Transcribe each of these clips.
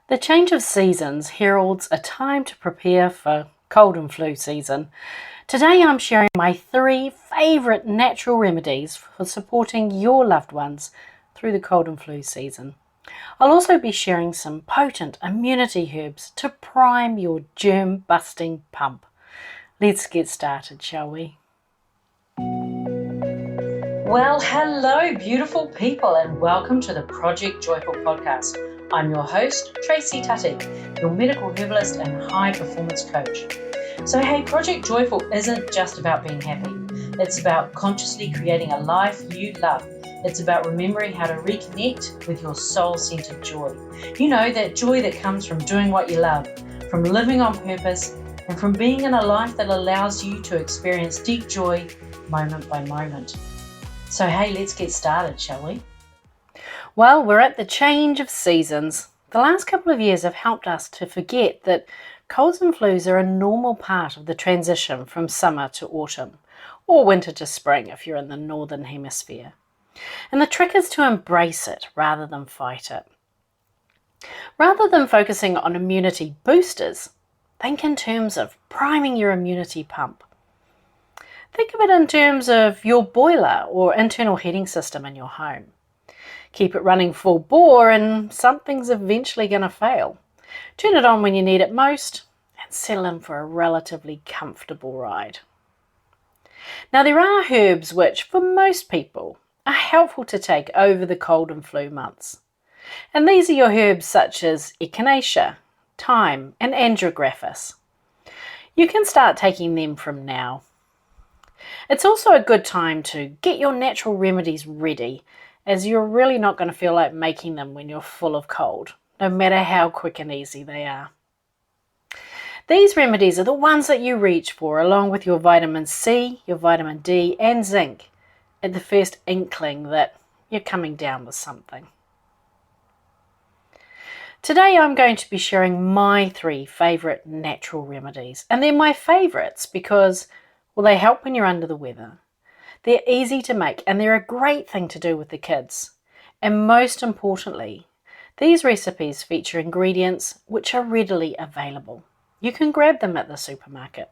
The change of seasons heralds a time to prepare for cold and flu season. Today I'm sharing my 3 favourite natural remedies for supporting your loved ones through the cold and flu season. I'll also be sharing some potent immunity herbs to prime your germ-busting pump. Let's get started, shall we? Well, hello, beautiful people, and welcome to the Project Joyful podcast. I'm your host, Tracy Tutty, your medical herbalist and high performance coach. So, hey, Project Joyful isn't just about being happy. It's about consciously creating a life you love. It's about remembering how to reconnect with your soul-centered joy. You know, that joy that comes from doing what you love, from living on purpose, and from being in a life that allows you to experience deep joy moment by moment. So hey, let's get started, shall we? Well, we're at the change of seasons. The last couple of years have helped us to forget that colds and flus are a normal part of the transition from summer to autumn, or winter to spring if you're in the northern hemisphere. And the trick is to embrace it rather than fight it. Rather than focusing on immunity boosters, think in terms of priming your immunity pump. Think of it in terms of your boiler or internal heating system in your home. Keep it running full bore and something's eventually going to fail. Turn it on when you need it most and settle in for a relatively comfortable ride. Now, there are herbs which, for most people, are helpful to take over the cold and flu months. And these are your herbs such as echinacea, thyme and andrographis. You can start taking them from now. It's also a good time to get your natural remedies ready, as you're really not going to feel like making them when you're full of cold, no matter how quick and easy they are. These remedies are the ones that you reach for along with your vitamin C, your vitamin D and zinc at the first inkling that you're coming down with something. Today I'm going to be sharing my 3 favourite natural remedies, and they're my favourites because they help when you're under the weather. They're easy to make and they're a great thing to do with the kids. And most importantly, these recipes feature ingredients which are readily available. You can grab them at the supermarket.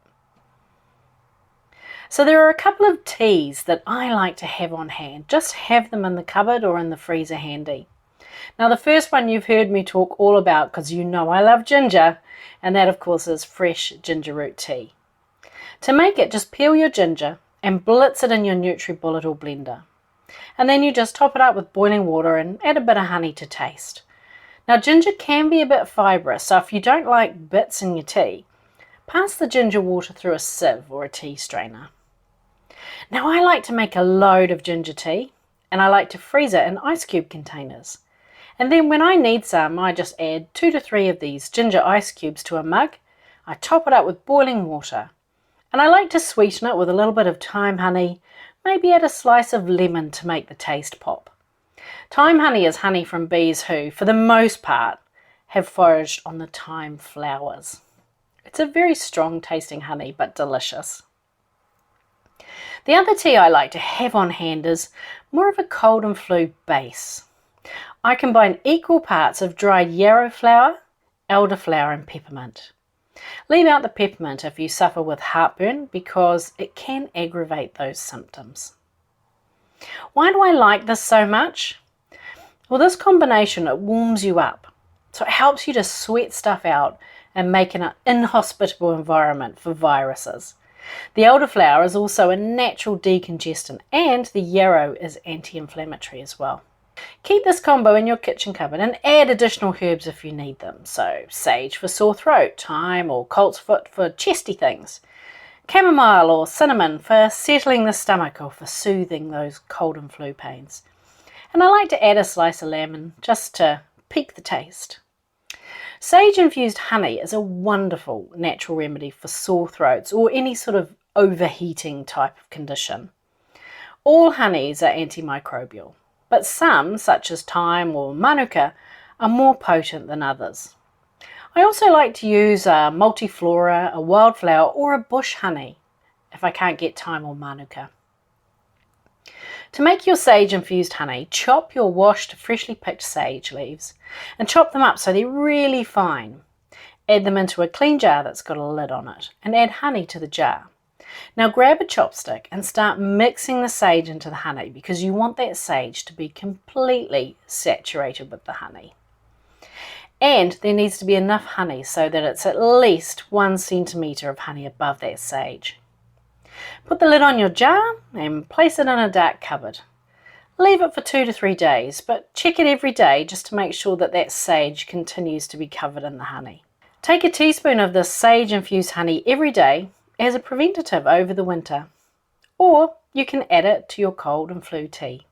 So there are a couple of teas that I like to have on hand. Just have them in the cupboard or in the freezer handy. Now, the first one you've heard me talk all about because you know I love ginger, and that of course is fresh ginger root tea. To make it, just peel your ginger and blitz it in your NutriBullet or blender. And then you just top it up with boiling water and add a bit of honey to taste. Now, ginger can be a bit fibrous, so if you don't like bits in your tea, pass the ginger water through a sieve or a tea strainer. Now, I like to make a load of ginger tea, and I like to freeze it in ice cube containers. And then when I need some, I just add 2 to 3 of these ginger ice cubes to a mug. I top it up with boiling water. And I like to sweeten it with a little bit of thyme honey, maybe add a slice of lemon to make the taste pop. Thyme honey is honey from bees who, for the most part, have foraged on the thyme flowers. It's a very strong tasting honey, but delicious. The other tea I like to have on hand is more of a cold and flu base. I combine equal parts of dried yarrow flower, elderflower and peppermint. Leave out the peppermint if you suffer with heartburn because it can aggravate those symptoms. Why do I like this so much? Well, this combination, it warms you up. So it helps you to sweat stuff out and make an inhospitable environment for viruses. The elderflower is also a natural decongestant and the yarrow is anti-inflammatory as well. Keep this combo in your kitchen cupboard and add additional herbs if you need them. So sage for sore throat, thyme or colt's foot for chesty things, chamomile or cinnamon for settling the stomach or for soothing those cold and flu pains. And I like to add a slice of lemon just to peak the taste. Sage infused honey is a wonderful natural remedy for sore throats or any sort of overheating type of condition. All honeys are antimicrobial, but some, such as thyme or manuka, are more potent than others. I also like to use a multiflora, a wildflower or a bush honey if I can't get thyme or manuka. To make your sage-infused honey, chop your washed, freshly picked sage leaves and chop them up so they're really fine. Add them into a clean jar that's got a lid on it and add honey to the jar. Now grab a chopstick and start mixing the sage into the honey because you want that sage to be completely saturated with the honey. And there needs to be enough honey so that it's at least 1 centimetre of honey above that sage. Put the lid on your jar and place it in a dark cupboard. Leave it for 2 to 3 days, but check it every day just to make sure that that sage continues to be covered in the honey. Take a teaspoon of this sage-infused honey every day as a preventative over the winter, or you can add it to your cold and flu tea.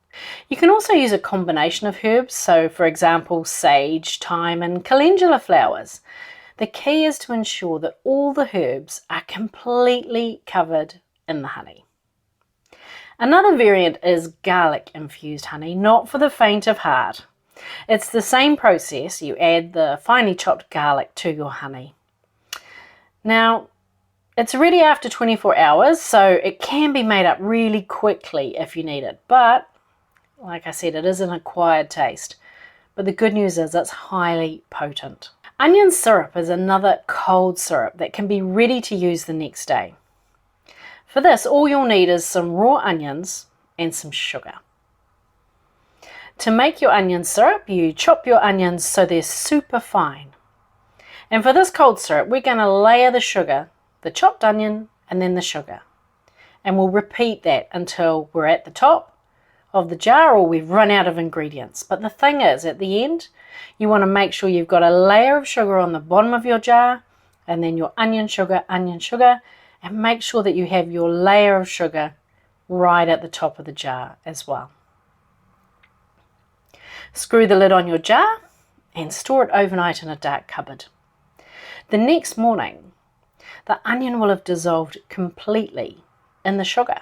You can also use a combination of herbs, so for example sage, thyme and calendula flowers. The key is to ensure that all the herbs are completely covered in the honey. Another variant is garlic infused honey, not for the faint of heart. It's the same process. You add the finely chopped garlic to your honey. Now, it's ready after 24 hours, so it can be made up really quickly if you need it, but like I said, it is an acquired taste. But the good news is it's highly potent. Onion syrup is another cold syrup that can be ready to use the next day. For this, all you'll need is some raw onions and some sugar. To make your onion syrup, you chop your onions so they're super fine. And for this cold syrup, we're going to layer the sugar, the chopped onion, and then the sugar. And we'll repeat that until we're at the top of the jar or we've run out of ingredients. But the thing is, at the end, you want to make sure you've got a layer of sugar on the bottom of your jar and then your onion sugar, and make sure that you have your layer of sugar right at the top of the jar as well. Screw the lid on your jar and store it overnight in a dark cupboard. The next morning, the onion will have dissolved completely in the sugar.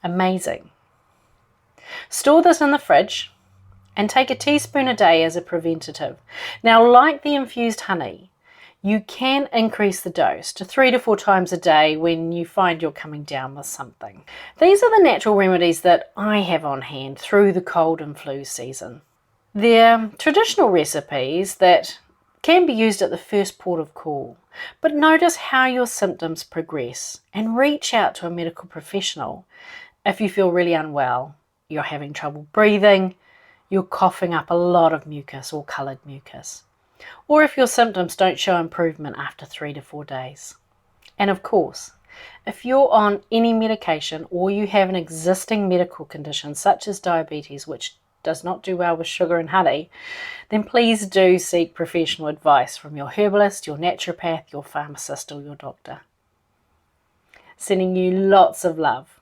Amazing. Store this in the fridge and take a teaspoon a day as a preventative. Now, like the infused honey, you can increase the dose to 3 to 4 times a day when you find you're coming down with something. These are the natural remedies that I have on hand through the cold and flu season. They're traditional recipes that can be used at the first port of call, but notice how your symptoms progress and reach out to a medical professional if you feel really unwell, you're having trouble breathing, you're coughing up a lot of mucus or coloured mucus, or if your symptoms don't show improvement after 3 to 4 days. And of course, if you're on any medication or you have an existing medical condition such as diabetes, which does not do well with sugar and honey, then please do seek professional advice from your herbalist, your naturopath, your pharmacist or your doctor. Sending you lots of love.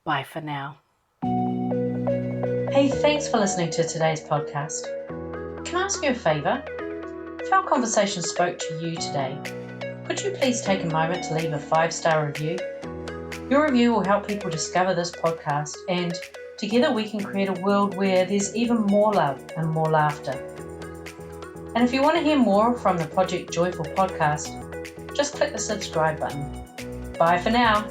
Bye for now. Hey, thanks for listening to today's podcast. Can I ask you a favour? If our conversation spoke to you today, could you please take a moment to leave a 5-star review? Your review will help people discover this podcast, and together we can create a world where there's even more love and more laughter. And if you want to hear more from the Project Joyful podcast, just click the subscribe button. Bye for now.